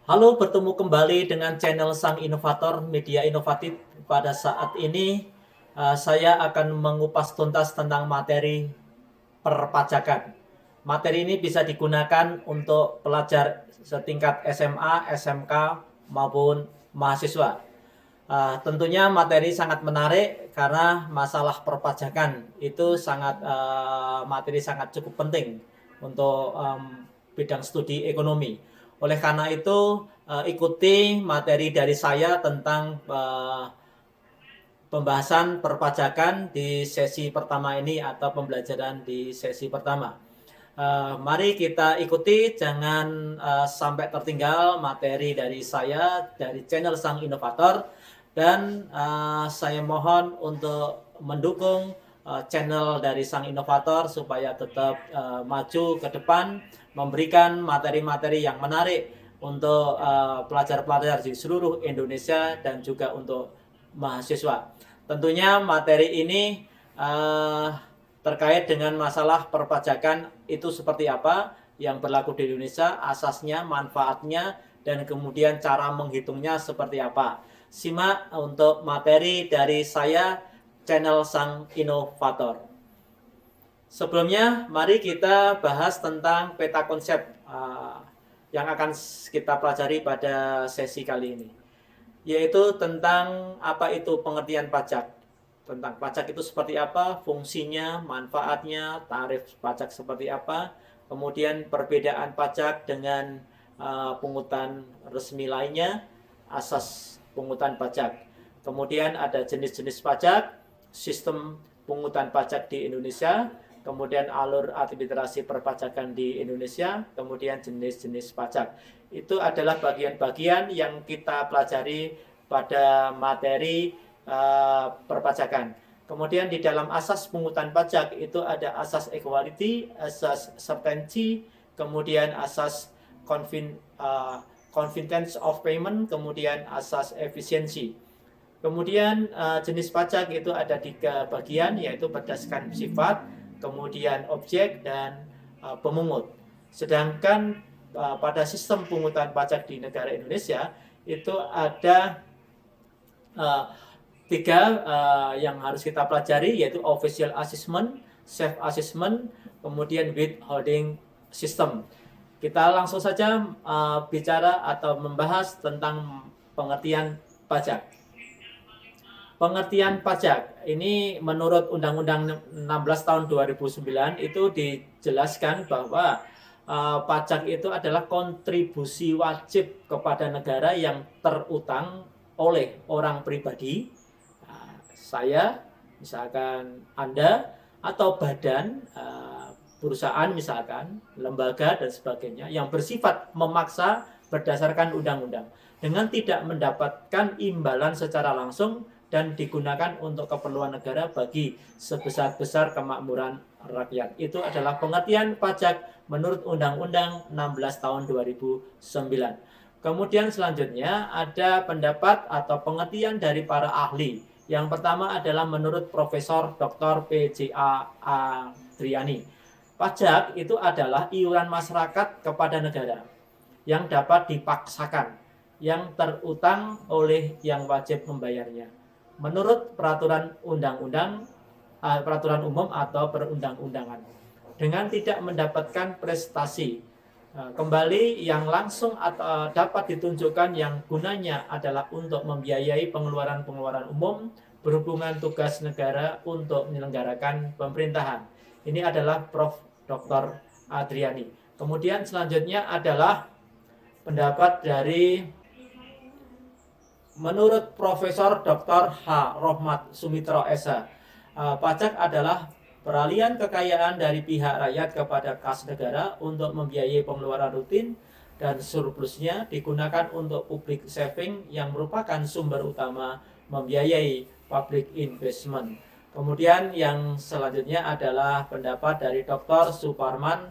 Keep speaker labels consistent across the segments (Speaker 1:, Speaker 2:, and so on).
Speaker 1: Halo, bertemu kembali dengan channel Sang Inovator Media Inovatif. Pada saat ini, saya akan mengupas tuntas tentang materi perpajakan. Materi ini bisa digunakan untuk pelajar setingkat SMA, SMK, maupun mahasiswa. Tentunya materi sangat menarik karena masalah perpajakan itu materi sangat cukup penting untuk bidang studi ekonomi. Oleh karena itu, ikuti materi dari saya tentang pembahasan perpajakan di sesi pertama ini atau pembelajaran di sesi pertama. Mari kita ikuti, jangan sampai tertinggal materi dari saya, dari channel Sang Inovator. Dan saya mohon untuk mendukung channel dari Sang Inovator supaya tetap maju ke depan, memberikan materi-materi yang menarik untuk pelajar-pelajar di seluruh Indonesia dan juga untuk mahasiswa. Tentunya materi ini uh, terkait dengan masalah perpajakan itu seperti apa yang berlaku di Indonesia, asasnya, manfaatnya, dan kemudian cara menghitungnya seperti apa. Simak untuk materi dari saya, channel Sang Inovator. Sebelumnya, mari kita bahas tentang peta konsep yang akan kita pelajari pada sesi kali ini, yaitu tentang apa itu pengertian pajak. Tentang pajak itu seperti apa, fungsinya, manfaatnya, tarif pajak seperti apa, kemudian perbedaan pajak dengan pungutan resmi lainnya, asas pungutan pajak. Kemudian ada jenis-jenis pajak, sistem pungutan pajak di Indonesia, kemudian alur administrasi perpajakan di Indonesia, kemudian jenis-jenis pajak. Itu adalah bagian-bagian yang kita pelajari pada materi perpajakan. Kemudian di dalam asas pungutan pajak itu ada asas equality, asas certainty, kemudian asas confidence of payment, kemudian asas efisiensi. Kemudian jenis pajak itu ada 3 bagian, yaitu berdasarkan sifat, kemudian objek, dan pemungut. Sedangkan pada sistem pungutan pajak di negara Indonesia itu ada uh, 3 yang harus kita pelajari, yaitu official assessment, self assessment, kemudian withholding system. Kita langsung saja bicara atau membahas tentang pengertian pajak. Pengertian pajak ini menurut Undang-Undang 16 tahun 2009 itu dijelaskan bahwa pajak itu adalah kontribusi wajib kepada negara yang terutang oleh orang pribadi, saya, misalkan Anda, atau badan, perusahaan misalkan, lembaga dan sebagainya, yang bersifat memaksa berdasarkan undang-undang dengan tidak mendapatkan imbalan secara langsung dan digunakan untuk keperluan negara bagi sebesar-besar kemakmuran rakyat. Itu adalah pengertian pajak menurut Undang-Undang 16 tahun 2009. Kemudian selanjutnya ada pendapat atau pengertian dari para ahli. Yang pertama adalah menurut Profesor Dr. PJ.A. Adriani. Pajak itu adalah iuran masyarakat kepada negara yang dapat dipaksakan, yang terutang oleh yang wajib membayarnya menurut peraturan undang-undang, peraturan umum atau perundang-undangan, dengan tidak mendapatkan prestasi kembali yang langsung atau dapat ditunjukkan yang gunanya adalah untuk membiayai pengeluaran-pengeluaran umum berhubungan tugas negara untuk menyelenggarakan pemerintahan. Ini adalah Prof. Dr. Adriani. Kemudian selanjutnya adalah pendapat dari menurut Profesor Dr. H. Rohmat Sumitro Esa, pajak adalah peralihan kekayaan dari pihak rakyat kepada kas negara untuk membiayai pengeluaran rutin dan surplusnya digunakan untuk public saving yang merupakan sumber utama membiayai public investment. Kemudian yang selanjutnya adalah pendapat dari Dr. Suparman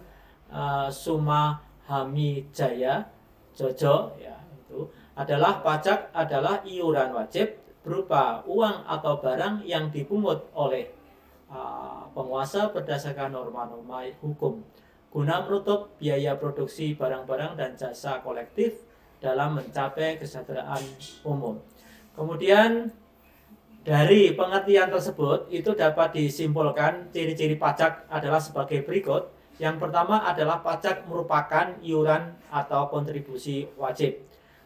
Speaker 1: Sumahamijaya Jojo, ya, itu adalah pajak adalah iuran wajib berupa uang atau barang yang dipungut oleh penguasa berdasarkan norma-norma hukum guna menutup biaya produksi barang-barang dan jasa kolektif dalam mencapai kesejahteraan umum. Kemudian dari pengertian tersebut itu dapat disimpulkan ciri-ciri pajak adalah sebagai berikut. Yang pertama adalah pajak merupakan iuran atau kontribusi wajib.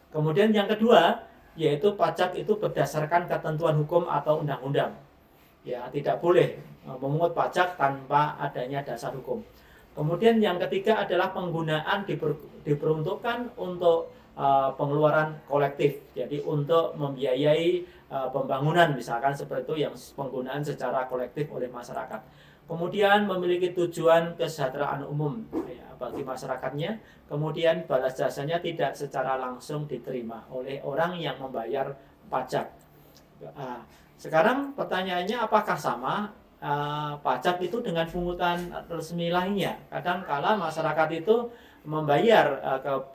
Speaker 1: Kemudian yang kedua yaitu pajak itu berdasarkan ketentuan hukum atau undang-undang. Ya, tidak boleh memungut pajak tanpa adanya dasar hukum. Kemudian yang ketiga adalah penggunaan diperuntukkan untuk pengeluaran kolektif. Jadi untuk membiayai pembangunan misalkan seperti itu yang penggunaan secara kolektif oleh masyarakat. Kemudian memiliki tujuan kesejahteraan umum ya, bagi masyarakatnya. Kemudian balas jasanya tidak secara langsung diterima oleh orang yang membayar pajak. Sekarang pertanyaannya apakah sama pajak itu dengan pungutan resmi lainnya? Kadang kala masyarakat itu membayar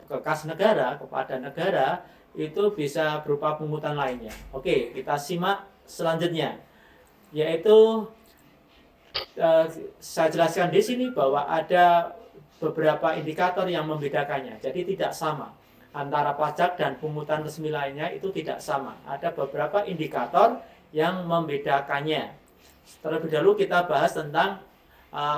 Speaker 1: ke kas negara, kepada negara, itu bisa berupa pungutan lainnya. Oke, kita simak selanjutnya, yaitu saya jelaskan di sini bahwa ada beberapa indikator yang membedakannya. Jadi tidak sama antara pajak dan pungutan resmi lainnya, itu tidak sama. Ada beberapa indikator yang membedakannya. Terlebih dahulu kita bahas tentang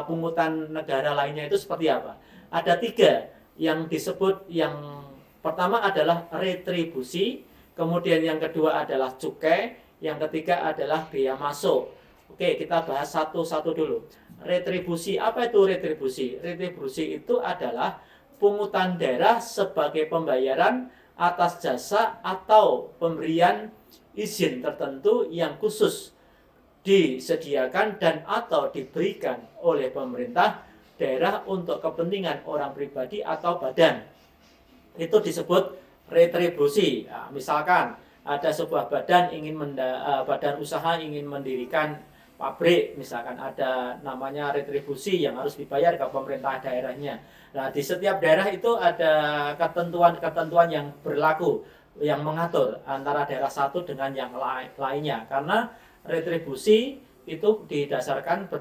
Speaker 1: pungutan negara lainnya itu seperti apa. Ada 3 yang disebut. Yang pertama adalah retribusi, kemudian yang kedua adalah cukai, yang ketiga adalah bea masuk. Oke, kita bahas satu-satu dulu. Retribusi, apa itu retribusi? Retribusi itu adalah pungutan daerah sebagai pembayaran atas jasa atau pemberian izin tertentu yang khusus disediakan dan atau diberikan oleh pemerintah daerah untuk kepentingan orang pribadi atau badan. Itu disebut retribusi. Nah, misalkan ada sebuah badan badan usaha ingin mendirikan pabrik, misalkan ada namanya retribusi yang harus dibayar ke pemerintah daerahnya. Nah, di setiap daerah itu ada ketentuan-ketentuan yang berlaku, yang mengatur antara daerah satu dengan yang lainnya. Karena retribusi itu berdasarkan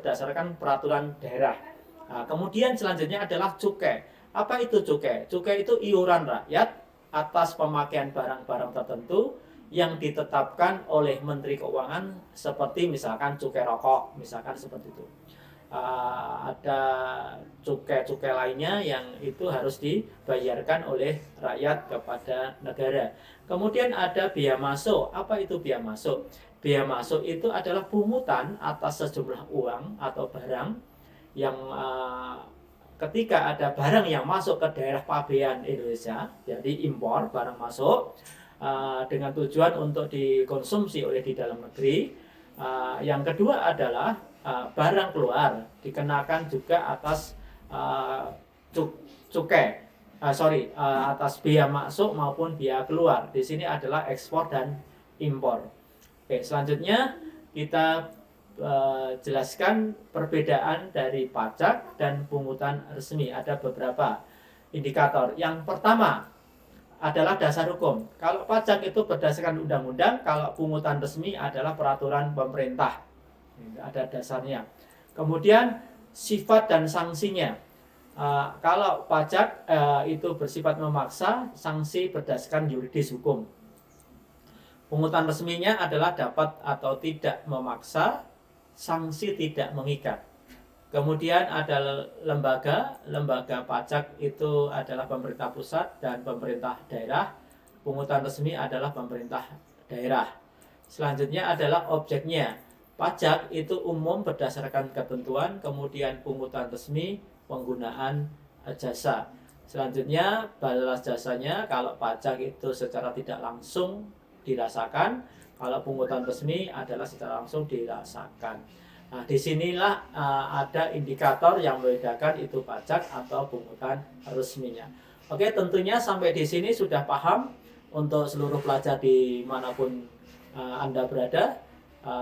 Speaker 1: peraturan daerah. Nah, kemudian selanjutnya adalah cukai. Apa itu cukai? Cukai itu iuran rakyat atas pemakaian barang-barang tertentu yang ditetapkan oleh Menteri Keuangan, seperti misalkan cukai rokok, misalkan seperti itu. Ada cukai-cukai lainnya yang itu harus dibayarkan oleh rakyat kepada negara. Kemudian ada bea masuk. Apa itu bea masuk? Bea masuk itu adalah pungutan atas sejumlah uang atau barang yang ketika ada barang yang masuk ke daerah pabean Indonesia, jadi impor barang masuk dengan tujuan untuk dikonsumsi oleh di dalam negeri. Yang kedua adalah barang keluar dikenakan juga atas cukai, atas bea masuk maupun bea keluar. Di sini adalah ekspor dan impor. Oke, selanjutnya kita jelaskan perbedaan dari pajak dan pungutan resmi. Ada beberapa indikator. Yang pertama adalah dasar hukum. Kalau pajak itu berdasarkan undang-undang, kalau pungutan resmi adalah peraturan pemerintah. Ada dasarnya. Kemudian sifat dan sanksinya. Kalau pajak itu bersifat memaksa, sanksi berdasarkan yuridis hukum. Pungutan resminya adalah dapat atau tidak memaksa, sanksi tidak mengikat. Kemudian ada lembaga pajak itu adalah pemerintah pusat dan pemerintah daerah. Pungutan resmi adalah pemerintah daerah. Selanjutnya adalah objeknya. Pajak itu umum berdasarkan ketentuan, kemudian pungutan resmi penggunaan jasa. Selanjutnya balas jasanya. Kalau pajak itu secara tidak langsung dirasakan, kalau pungutan resmi adalah secara langsung dirasakan. Nah, disinilah ada indikator yang membedakan itu pajak atau pungutan resminya. Oke, tentunya sampai di sini sudah paham untuk seluruh pelajar dimanapun Anda berada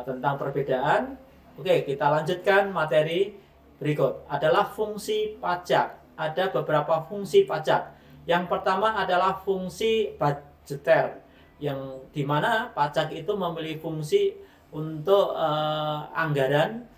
Speaker 1: tentang perbedaan. Oke, kita lanjutkan materi berikut. Adalah fungsi pajak. Ada beberapa fungsi pajak. Yang pertama adalah fungsi budgeter, yang dimana pajak itu memiliki fungsi untuk anggaran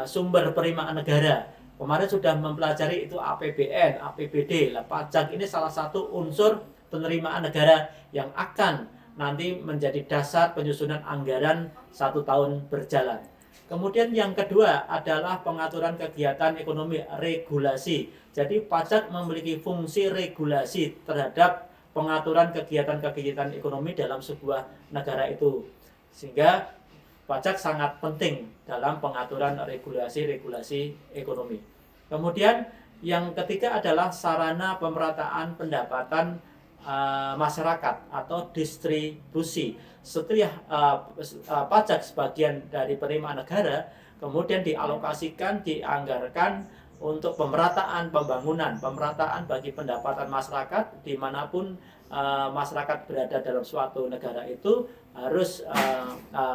Speaker 1: sumber penerimaan negara. Kemarin sudah mempelajari itu APBN, APBD. Pajak ini salah satu unsur penerimaan negara yang akan nanti menjadi dasar penyusunan anggaran 1 tahun berjalan. Kemudian yang kedua adalah pengaturan kegiatan ekonomi, regulasi. Jadi pajak memiliki fungsi regulasi terhadap pengaturan kegiatan-kegiatan ekonomi dalam sebuah negara itu. Sehingga pajak sangat penting dalam pengaturan regulasi-regulasi ekonomi. Kemudian yang ketiga adalah sarana pemerataan pendapatan masyarakat atau distribusi. Setelah pajak sebagian dari penerimaan negara kemudian dialokasikan, dianggarkan untuk pemerataan pembangunan, pemerataan bagi pendapatan masyarakat dimanapun masyarakat berada dalam suatu negara itu harus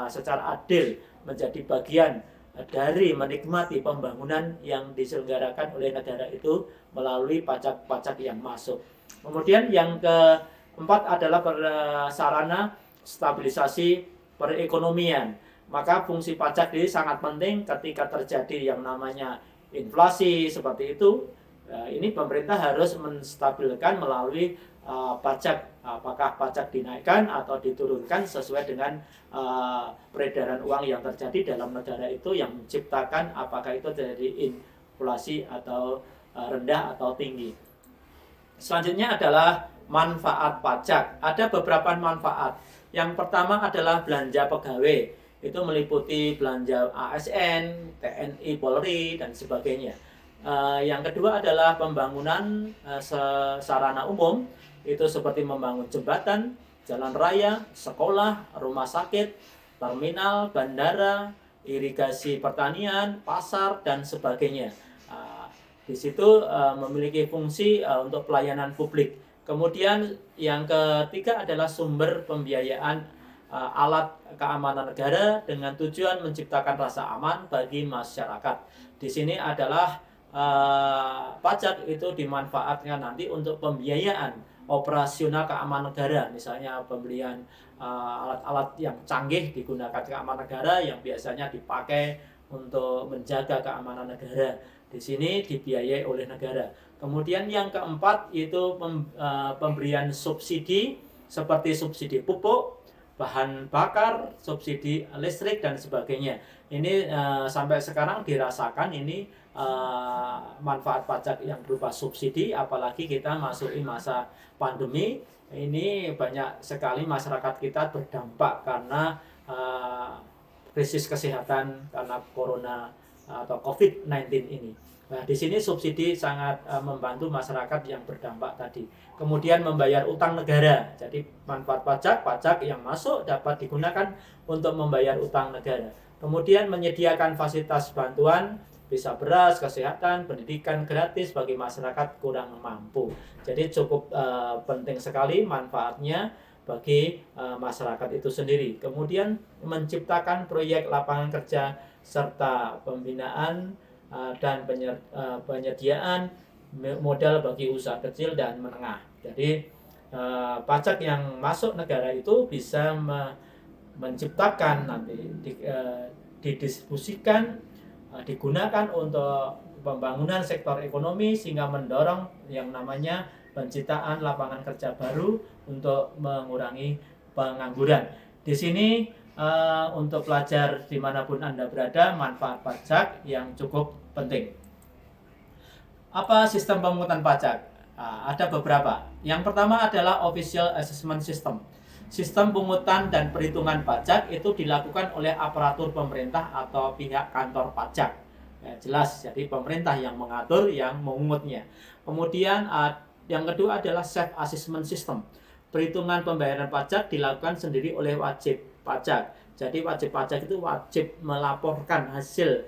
Speaker 1: secara adil menjadi bagian dari menikmati pembangunan yang diselenggarakan oleh negara itu melalui pajak-pajak yang masuk. Kemudian yang keempat adalah sarana stabilisasi perekonomian. Maka fungsi pajak ini sangat penting ketika terjadi yang namanya inflasi seperti itu. Ini pemerintah harus menstabilkan melalui pajak, apakah pajak dinaikkan atau diturunkan sesuai dengan peredaran uang yang terjadi dalam negara itu yang menciptakan apakah itu terjadi inflasi atau rendah atau tinggi. Selanjutnya adalah manfaat pajak. Ada beberapa manfaat. Yang pertama adalah belanja pegawai. Itu meliputi belanja ASN, TNI, Polri, dan sebagainya. Yang kedua adalah pembangunan sarana umum. Itu seperti membangun jembatan, jalan raya, sekolah, rumah sakit, terminal, bandara, irigasi pertanian, pasar, dan sebagainya. Di situ memiliki fungsi untuk pelayanan publik. Kemudian yang ketiga adalah sumber pembiayaan alat keamanan negara dengan tujuan menciptakan rasa aman bagi masyarakat. Di sini adalah pajak itu dimanfaatkan nanti untuk pembiayaan operasional keamanan negara, misalnya pembelian alat-alat yang canggih digunakan keamanan negara yang biasanya dipakai untuk menjaga keamanan negara. Di sini dibiayai oleh negara. Kemudian yang keempat itu pemberian subsidi seperti subsidi pupuk, bahan bakar, subsidi listrik, dan sebagainya. Ini sampai sekarang dirasakan ini manfaat pajak yang berupa subsidi, apalagi kita masuki masa pandemi. Ini banyak sekali masyarakat kita berdampak karena krisis kesehatan karena corona atau COVID-19 ini. Nah, di sini subsidi sangat membantu masyarakat yang berdampak tadi. Kemudian membayar utang negara. Jadi manfaat pajak yang masuk dapat digunakan untuk membayar utang negara. Kemudian menyediakan fasilitas bantuan, bisa beras, kesehatan, pendidikan gratis bagi masyarakat kurang mampu. Jadi cukup penting sekali manfaatnya bagi masyarakat itu sendiri. Kemudian menciptakan proyek lapangan kerja serta pembinaan dan penyediaan modal bagi usaha kecil dan menengah. Jadi pajak yang masuk negara itu bisa menciptakan nanti didistribusikan, digunakan untuk pembangunan sektor ekonomi sehingga mendorong yang namanya penciptaan lapangan kerja baru untuk mengurangi pengangguran. Di sini untuk pelajar dimanapun Anda berada, manfaat pajak yang cukup penting. Apa sistem pemungutan pajak? Ada beberapa. Yang pertama adalah Official Assessment System. Sistem pungutan dan perhitungan pajak itu dilakukan oleh aparatur pemerintah atau pihak kantor pajak. Ya, jelas, jadi pemerintah yang mengatur, yang mengungutnya. Kemudian yang kedua adalah Self-Assessment System. Perhitungan pembayaran pajak dilakukan sendiri oleh wajib pajak. Jadi wajib pajak itu wajib melaporkan hasil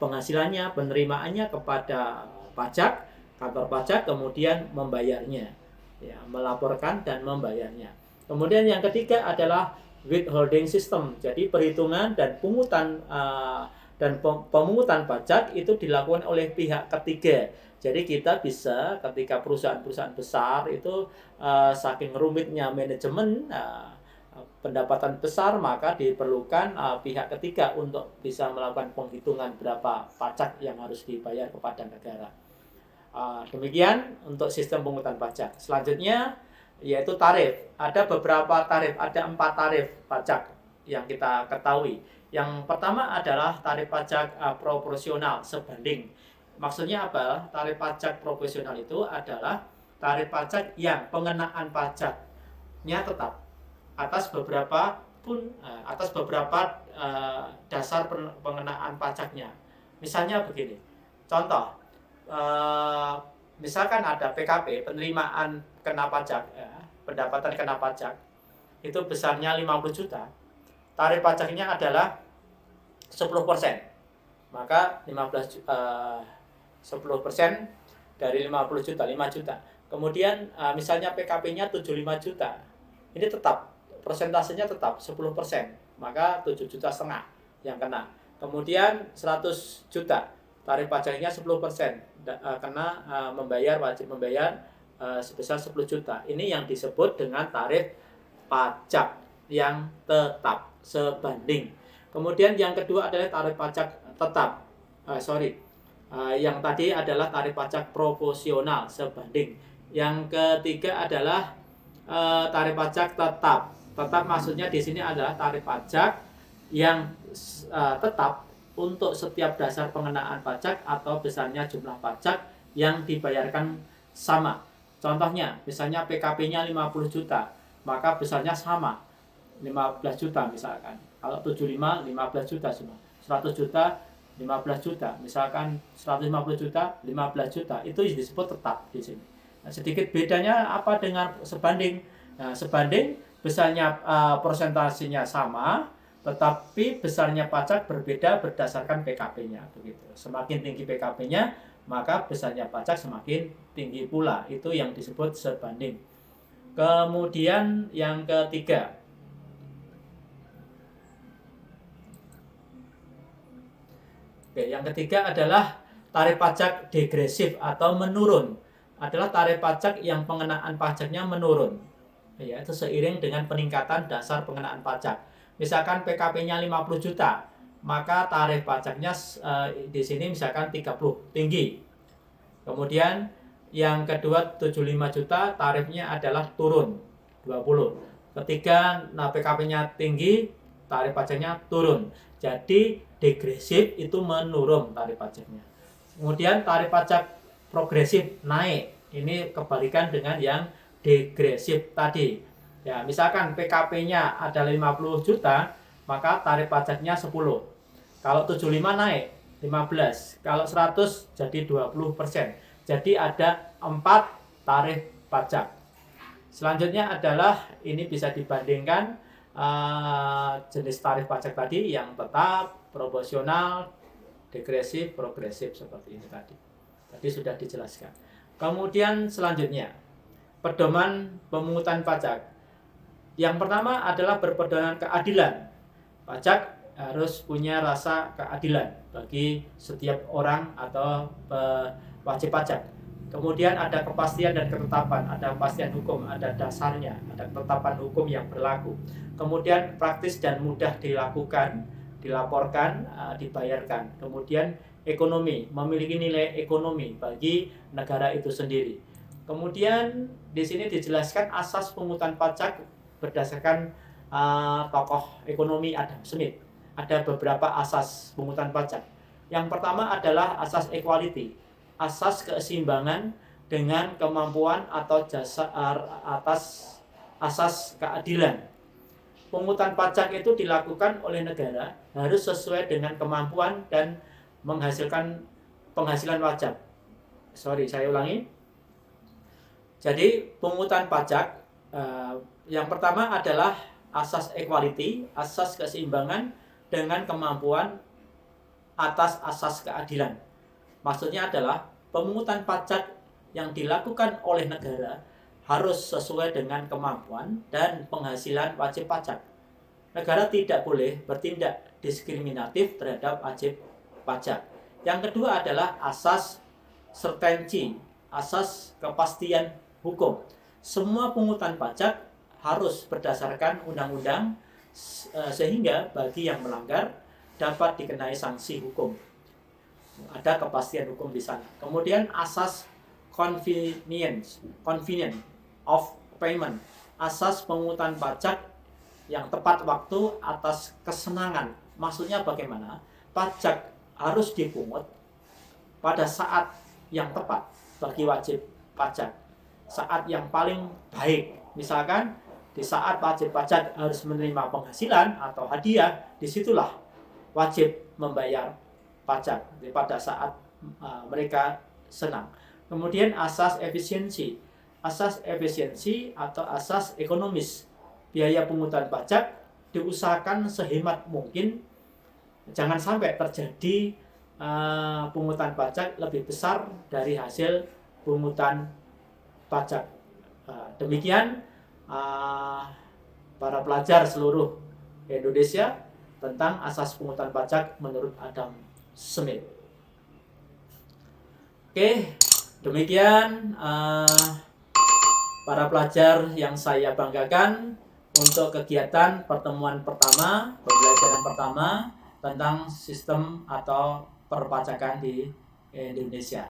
Speaker 1: penghasilannya, penerimaannya kepada pajak, kantor pajak, kemudian membayarnya. Ya, melaporkan dan membayarnya. Kemudian yang ketiga adalah withholding system. Jadi perhitungan dan pungutan pemungutan pajak itu dilakukan oleh pihak ketiga. Jadi kita bisa ketika perusahaan-perusahaan besar itu saking rumitnya manajemen pendapatan besar, maka diperlukan pihak ketiga untuk bisa melakukan penghitungan berapa pajak yang harus dibayar kepada negara. Demikian untuk sistem pungutan pajak. Selanjutnya yaitu tarif. Ada beberapa tarif, ada 4 tarif pajak yang kita ketahui. Yang pertama adalah tarif pajak proporsional sebanding. Maksudnya apa? Tarif pajak proporsional itu adalah tarif pajak yang pengenaan pajaknya tetap atas beberapa dasar pengenaan pajaknya. Misalnya begini, contoh, misalkan ada PKP, penerimaan kena pajak, pendapatan kena pajak, itu besarnya 50 juta, tarif pajaknya adalah 10%, maka 10% dari 50 juta, 5 juta. Kemudian misalnya PKP-nya 75 juta, ini tetap, persentasenya tetap 10%, maka 7,5 juta yang kena. Kemudian 100 juta, tarif pajaknya 10%, kena wajib membayar sebesar 10 juta. Ini yang disebut dengan tarif pajak yang tetap sebanding. Kemudian yang kedua adalah tarif pajak tetap. Yang tadi adalah tarif pajak proporsional sebanding. Yang ketiga adalah tarif pajak tetap. Tetap maksudnya di sini adalah tarif pajak yang tetap untuk setiap dasar pengenaan pajak atau besarnya jumlah pajak yang dibayarkan sama. Contohnya, misalnya PKP-nya 50 juta, maka besarnya sama, 15 juta misalkan. Kalau 75, 15 juta semua. 100 juta, 15 juta. Misalkan 150 juta, 15 juta. Itu disebut tetap di sini. Nah, sedikit bedanya apa dengan sebanding? Nah, sebanding besarnya persentasenya sama, tetapi besarnya pajak berbeda berdasarkan PKP-nya, begitu. Semakin tinggi PKP-nya, maka besarnya pajak semakin tinggi pula. Itu yang disebut sebanding. Kemudian yang ketiga, yang ketiga adalah tarif pajak degresif atau menurun. Adalah tarif pajak yang pengenaan pajaknya menurun, yaitu seiring dengan peningkatan dasar pengenaan pajak. Misalkan PKP-nya 50 juta, maka tarif pajaknya di sini misalkan 30, tinggi. Kemudian yang kedua 75 juta, tarifnya adalah turun 20. Ketiga, PKP-nya tinggi, tarif pajaknya turun. Jadi degresif itu menurun tarif pajaknya. Kemudian tarif pajak progresif naik. Ini kebalikan dengan yang degresif tadi. Ya, misalkan PKP-nya ada 50 juta, maka tarif pajaknya 10. Kalau 75 naik 15. Kalau 100 jadi 20%. Jadi ada 4 tarif pajak. Selanjutnya adalah ini bisa dibandingkan jenis tarif pajak tadi yang tetap, proporsional, degresif, progresif seperti ini tadi. Tadi sudah dijelaskan. Kemudian selanjutnya, pedoman pemungutan pajak. Yang pertama adalah berpedoman keadilan. Pajak harus punya rasa keadilan bagi setiap orang atau wajib pajak. Kemudian ada kepastian dan ketetapan, ada kepastian hukum, ada dasarnya, ada ketetapan hukum yang berlaku. Kemudian praktis dan mudah dilakukan, dilaporkan, dibayarkan. Kemudian ekonomi, memiliki nilai ekonomi bagi negara itu sendiri. Kemudian di sini dijelaskan asas pemungutan pajak berdasarkan tokoh ekonomi Adam Smith. Ada beberapa asas pemungutan pajak. Yang pertama adalah asas equality, asas keseimbangan dengan kemampuan atau jasa atas asas keadilan. Pemungutan pajak itu dilakukan oleh negara harus sesuai dengan kemampuan dan menghasilkan penghasilan wajar. Saya ulangi. Jadi pemungutan pajak yang pertama adalah asas equality, asas keseimbangan dengan kemampuan atas asas keadilan. Maksudnya adalah pemungutan pajak yang dilakukan oleh negara harus sesuai dengan kemampuan dan penghasilan wajib pajak. Negara tidak boleh bertindak diskriminatif terhadap wajib pajak. Yang kedua adalah asas certainty, asas kepastian hukum. Semua pungutan pajak harus berdasarkan undang-undang sehingga bagi yang melanggar dapat dikenai sanksi hukum. Ada kepastian hukum di sana. Kemudian asas convenience of payment, asas pemungutan pajak yang tepat waktu atas kesenangan. Maksudnya bagaimana? Pajak harus dipungut pada saat yang tepat bagi wajib pajak, saat yang paling baik. Misalkan di saat wajib pajak harus menerima penghasilan atau hadiah, disitulah wajib membayar pajak pada saat mereka senang. Kemudian asas efisiensi atau asas ekonomis. Biaya pungutan pajak diusahakan sehemat mungkin, jangan sampai terjadi pungutan pajak lebih besar dari hasil pungutan pajak. Demikian para pelajar seluruh Indonesia tentang asas pungutan pajak menurut Adam Smith. Oke, demikian para pelajar yang saya banggakan untuk kegiatan pertemuan pertama, pembelajaran pertama tentang sistem atau perpajakan di Indonesia.